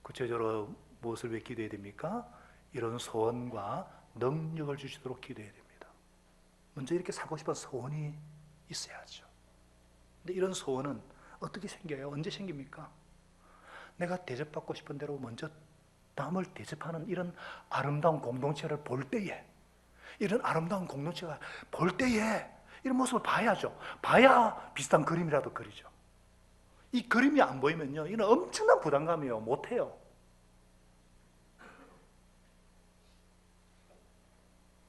구체적으로 무엇을 왜 기도해야 됩니까? 이런 소원과 능력을 주시도록 기도해야 됩니다. 먼저 이렇게 살고 싶은 소원이 있어야죠. 근데 이런 소원은 어떻게 생겨요? 언제 생깁니까? 내가 대접받고 싶은 대로 먼저 남을 대접하는 이런 아름다운 공동체를 볼 때에, 이런 아름다운 공동체가 볼 때에 이런 모습을 봐야죠. 봐야 비슷한 그림이라도 그리죠. 이 그림이 안 보이면요, 이는 엄청난 부담감이에요. 못해요.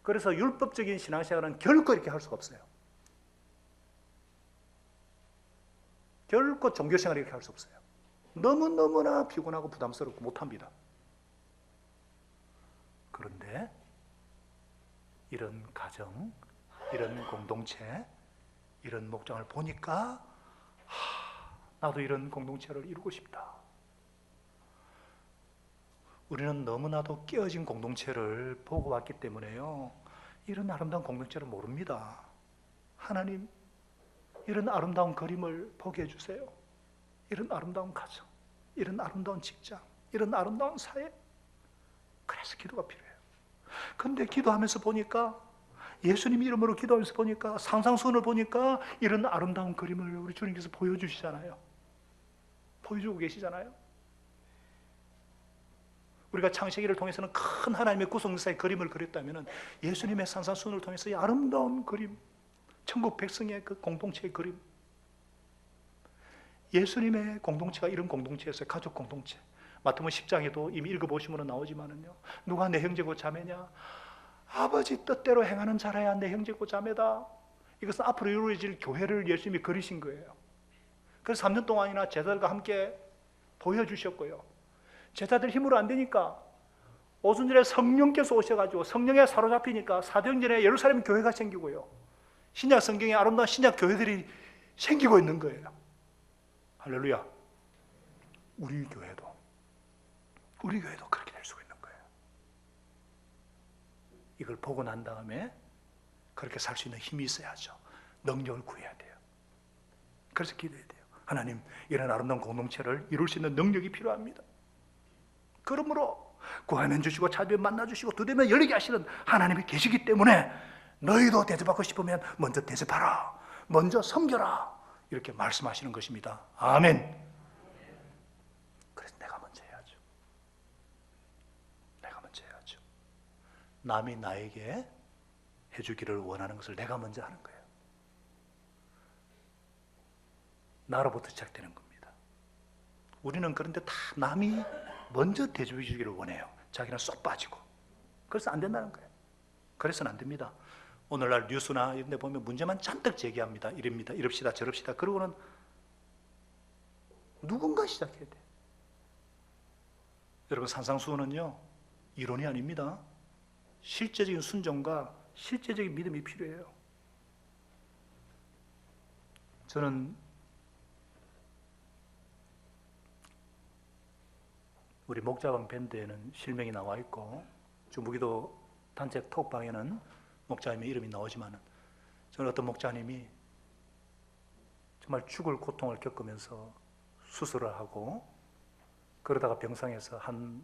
그래서 율법적인 신앙생활은 결코 이렇게 할 수가 없어요. 결코 종교생활을 이렇게 할 수 없어요. 너무너무나 피곤하고 부담스럽고 못합니다. 그런데 이런 가정, 이런 공동체, 이런 목장을 보니까 나도 이런 공동체를 이루고 싶다. 우리는 너무나도 깨어진 공동체를 보고 왔기 때문에요, 이런 아름다운 공동체를 모릅니다. 하나님, 이런 아름다운 그림을 보게 해주세요. 이런 아름다운 가정, 이런 아름다운 직장, 이런 아름다운 사회. 그래서 기도가 필요해요. 그런데 기도하면서 보니까, 예수님 이름으로 기도하면서 보니까, 상상수훈을 보니까 이런 아름다운 그림을 우리 주님께서 보여주시잖아요. 보여주고 계시잖아요. 우리가 창세기를 통해서는 큰 하나님의 구속사의 그림을 그렸다면, 예수님의 산상수훈을 통해서 이 아름다운 그림, 천국 백성의 그 공동체의 그림, 예수님의 공동체가 이런 공동체였어요. 가족 공동체. 마태복음 10장에도 이미 읽어보시면 나오지만은요, 누가 내 형제고 자매냐? 아버지 뜻대로 행하는 자라야 내 형제고 자매다. 이것은 앞으로 이루어질 교회를 예수님이 그리신 거예요. 그래서 3년 동안이나 제자들과 함께 보여주셨고요. 제자들 힘으로 안 되니까 오순절에 성령께서 오셔가지고 성령에 사로잡히니까 사도행전에 예루살렘 교회가 생기고요, 신약 성경에 아름다운 신약 교회들이 생기고 있는 거예요. 할렐루야. 우리 교회도 그렇게 될 수가 있는 거예요. 이걸 보고 난 다음에 그렇게 살 수 있는 힘이 있어야죠. 능력을 구해야 돼요. 그래서 기도해야 돼요. 하나님, 이런 아름다운 공동체를 이룰 수 있는 능력이 필요합니다. 그러므로 구하면 주시고 찾으면 만나주시고 두드리면 열리게 하시는 하나님이 계시기 때문에 너희도 대접받고 싶으면 먼저 대접하라, 먼저 섬겨라, 이렇게 말씀하시는 것입니다. 아멘. 그래서 내가 먼저 해야죠. 내가 먼저 해야죠. 남이 나에게 해주기를 원하는 것을 내가 먼저 하는 거예요. 나로부터 시작되는 겁니다. 우리는 그런데 다 남이 먼저 대접해 주기를 원해요. 자기는 쏙 빠지고. 그래서 안 된다는 거예요. 그래서는 안 됩니다. 오늘날 뉴스나 이런 데 보면 문제만 잔뜩 제기합니다. 이럽니다. 이럽시다. 저럽시다. 그러고는 누군가 시작해야 돼요. 여러분, 산상수훈은요, 이론이 아닙니다. 실제적인 순종과 실제적인 믿음이 필요해요. 저는 우리 목자방 밴드에는 실명이 나와 있고 중부기도 단체 톡방에는 목자님의 이름이 나오지만 저는 어떤 목자님이 정말 죽을 고통을 겪으면서 수술을 하고 그러다가 병상에서 한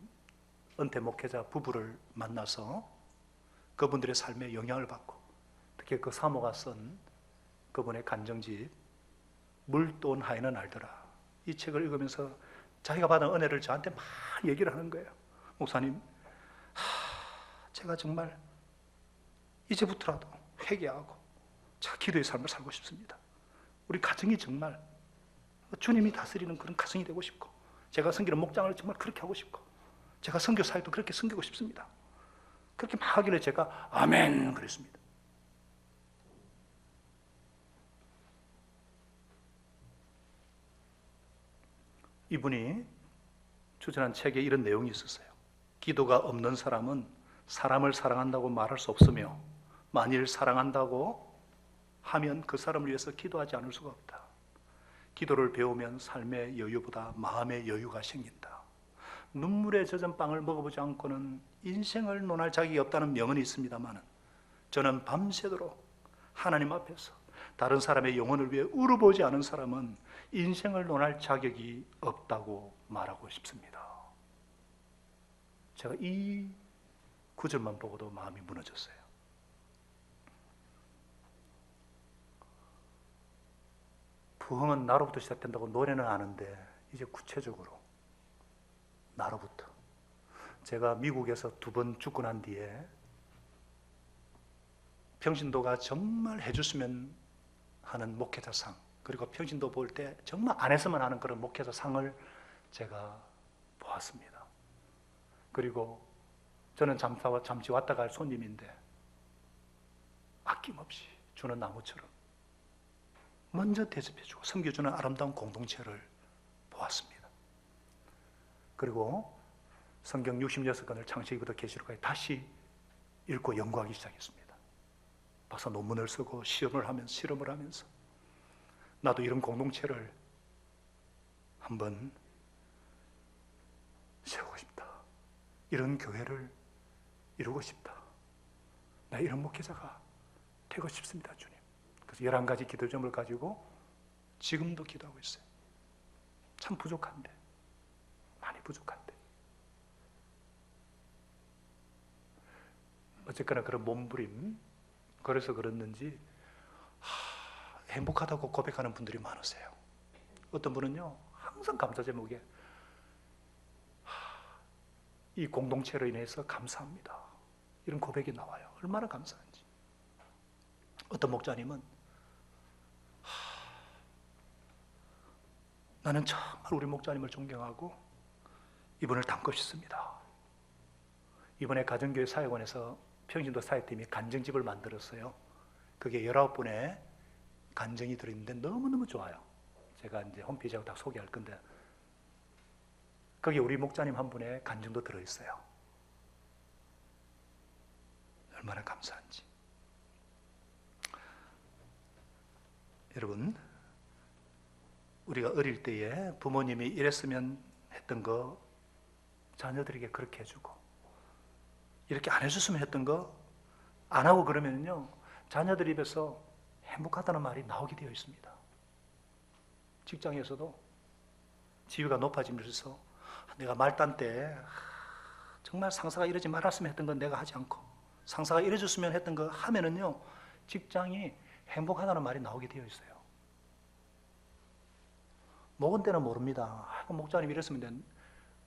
은퇴 목회자 부부를 만나서 그분들의 삶에 영향을 받고 특히 그 사모가 쓴 그분의 간정집 물돈 하에는 알더라, 이 책을 읽으면서 자기가 받은 은혜를 저한테 막 얘기를 하는 거예요. 목사님, 제가 정말 이제부터라도 회개하고 제가 기도의 삶을 살고 싶습니다. 우리 가정이 정말 주님이 다스리는 그런 가정이 되고 싶고 제가 섬기는 목장을 정말 그렇게 하고 싶고 제가 선교 사역도 그렇게 섬기고 싶습니다. 그렇게 막 하길래 제가 아멘 그랬습니다. 이분이 추천한 책에 이런 내용이 있었어요. 기도가 없는 사람은 사람을 사랑한다고 말할 수 없으며 만일 사랑한다고 하면 그 사람을 위해서 기도하지 않을 수가 없다. 기도를 배우면 삶의 여유보다 마음의 여유가 생긴다. 눈물에 젖은 빵을 먹어보지 않고는 인생을 논할 자격이 없다는 명언이 있습니다만 저는 밤새도록 하나님 앞에서 다른 사람의 영혼을 위해 울어보지 않은 사람은 인생을 논할 자격이 없다고 말하고 싶습니다. 제가 이 구절만 보고도 마음이 무너졌어요. 부흥은 나로부터 시작된다고 노래는 아는데 이제 구체적으로 나로부터. 제가 미국에서 2번 죽고 난 뒤에 평신도가 정말 해줬으면 하는 목회자상, 그리고 평신도 볼 때 정말 안 했으면 하는 그런 목회자상을 제가 보았습니다. 그리고 저는 잠시 왔다 갈 손님인데 아낌없이 주는 나무처럼 먼저 대접해주고 섬겨주는 아름다운 공동체를 보았습니다. 그리고 성경 66권을 창세기부터 계시록까지 다시 읽고 연구하기 시작했습니다. 봐서 논문을 쓰고 실험을 하면서 나도 이런 공동체를 한번 세우고 싶다. 이런 교회를 이루고 싶다. 나 이런 목회자가 되고 싶습니다, 주님. 그래서 11가지 기도점을 가지고 지금도 기도하고 있어요. 참 부족한데, 많이 부족한데. 어쨌거나 그런 몸부림, 그래서 그랬는지 행복하다고 고백하는 분들이 많으세요. 어떤 분은요, 항상 감사 제목에 이 공동체로 인해서 감사합니다, 이런 고백이 나와요. 얼마나 감사한지. 어떤 목자님은 나는 정말 우리 목자님을 존경하고 이분을 닮고 싶습니다. 이번에 가정교회 사역원에서 평신도 사역팀이 간정집을 만들었어요. 그게 19분의 간정이 들어있는데 너무너무 좋아요. 제가 이제 홈페이지하고 다 소개할 건데 거기에 우리 목자님 한 분의 간증도 들어있어요. 얼마나 감사한지. 여러분, 우리가 어릴 때에 부모님이 이랬으면 했던 거 자녀들에게 그렇게 해주고 이렇게 안 해줬으면 했던 거 안 하고 그러면요, 자녀들 입에서 행복하다는 말이 나오게 되어 있습니다. 직장에서도 지위가 높아지면서 내가 말단 때 정말 상사가 이러지 말았으면 했던 건 내가 하지 않고 상사가 이래줬으면 했던 거 하면은요, 직장이 행복하다는 말이 나오게 되어 있어요. 목은 때는 모릅니다. 목자님 이랬으면 된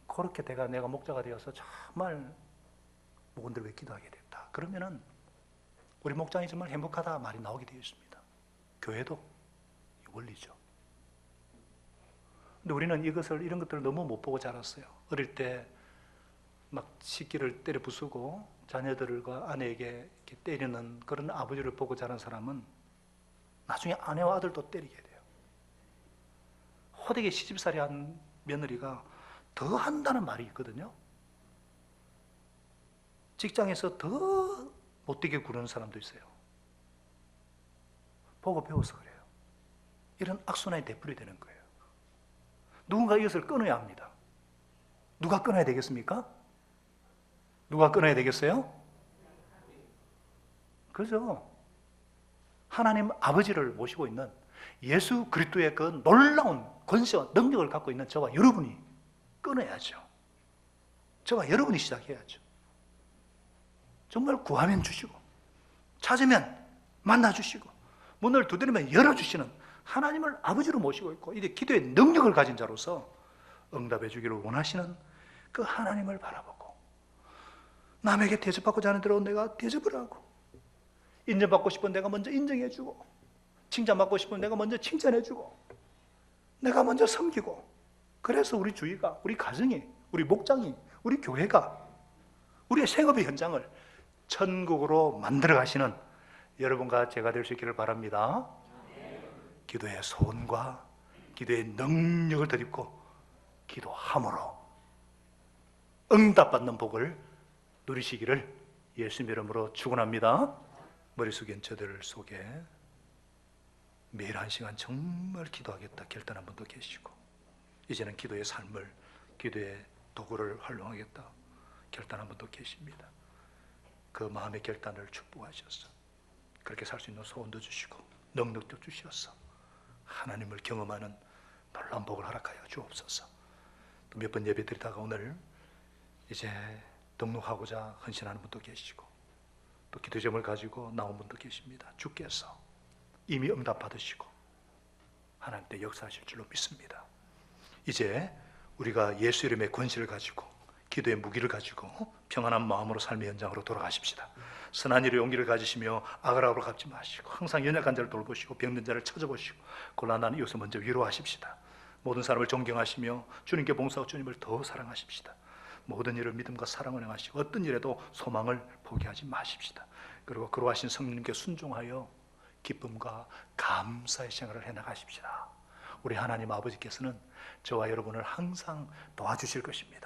그렇게 내가 목자가 되어서 정말 목원들 왜 기도하게 됐다. 그러면은 우리 목장이 정말 행복하다 말이 나오게 되어 있습니다. 교회도 원리죠. 근데 우리는 이런 것들을 너무 못 보고 자랐어요. 어릴 때 막 식기를 때려 부수고 자녀들과 아내에게 이렇게 때리는 그런 아버지를 보고 자란 사람은 나중에 아내와 아들도 때리게 돼요. 호되게 시집살이 한 며느리가 더 한다는 말이 있거든요. 직장에서 더 못되게 구르는 사람도 있어요. 보고 배워서 그래요. 이런 악순환이 되풀이 되는 거예요. 누군가 이것을 끊어야 합니다. 누가 끊어야 되겠습니까? 누가 끊어야 되겠어요? 그죠? 하나님 아버지를 모시고 있는 예수 그리스도의 그 놀라운 권세와 능력을 갖고 있는 저와 여러분이 끊어야죠. 저와 여러분이 시작해야죠. 정말 구하면 주시고 찾으면 만나주시고 문을 두드리면 열어주시는 하나님을 아버지로 모시고 있고 이제 기도의 능력을 가진 자로서 응답해 주기를 원하시는 그 하나님을 바라보고 남에게 대접받고자 하는 대로 내가 대접을 하고 인정받고 싶은 내가 먼저 인정해 주고 칭찬받고 싶은 내가 먼저 칭찬해 주고 내가 먼저 섬기고 그래서 우리 주위가 우리 가정이 우리 목장이 우리 교회가 우리의 생업의 현장을 천국으로 만들어 가시는 여러분과 제가 될 수 있기를 바랍니다. 기도의 소원과 기도의 능력을 덧입고 기도함으로 응답받는 복을 누리시기를 예수님 이름으로 축원합니다. 머리 숙인 저들 속에 매일 한 시간 정말 기도하겠다 결단한 분도 계시고 이제는 기도의 삶을 기도의 도구를 활용하겠다 결단한 분도 계십니다. 그 마음의 결단을 축복하셔서 그렇게 살 수 있는 소원도 주시고 능력도 주셔서 하나님을 경험하는 놀라운 복을 허락하여 주옵소서. 또 몇 번 예배 드리다가 오늘 이제 등록하고자 헌신하는 분도 계시고 또 기도 제목을 가지고 나온 분도 계십니다. 주께서 이미 응답 받으시고 하나님 때 역사하실 줄로 믿습니다. 이제 우리가 예수 이름의 권세를 가지고 기도의 무기를 가지고 평안한 마음으로 삶의 현장으로 돌아가십시다. 선한 일의 용기를 가지시며 악을 갚지 마시고 항상 연약한 자를 돌보시고 병든 자를 찾아보시고 곤란한 이웃을 먼저 위로하십시다. 모든 사람을 존경하시며 주님께 봉사하고 주님을 더 사랑하십시다. 모든 일을 믿음과 사랑을 행하시고 어떤 일에도 소망을 포기하지 마십시다. 그리고 그러하신 성령님께 순종하여 기쁨과 감사의 생활을 해나가십시다. 우리 하나님 아버지께서는 저와 여러분을 항상 도와주실 것입니다.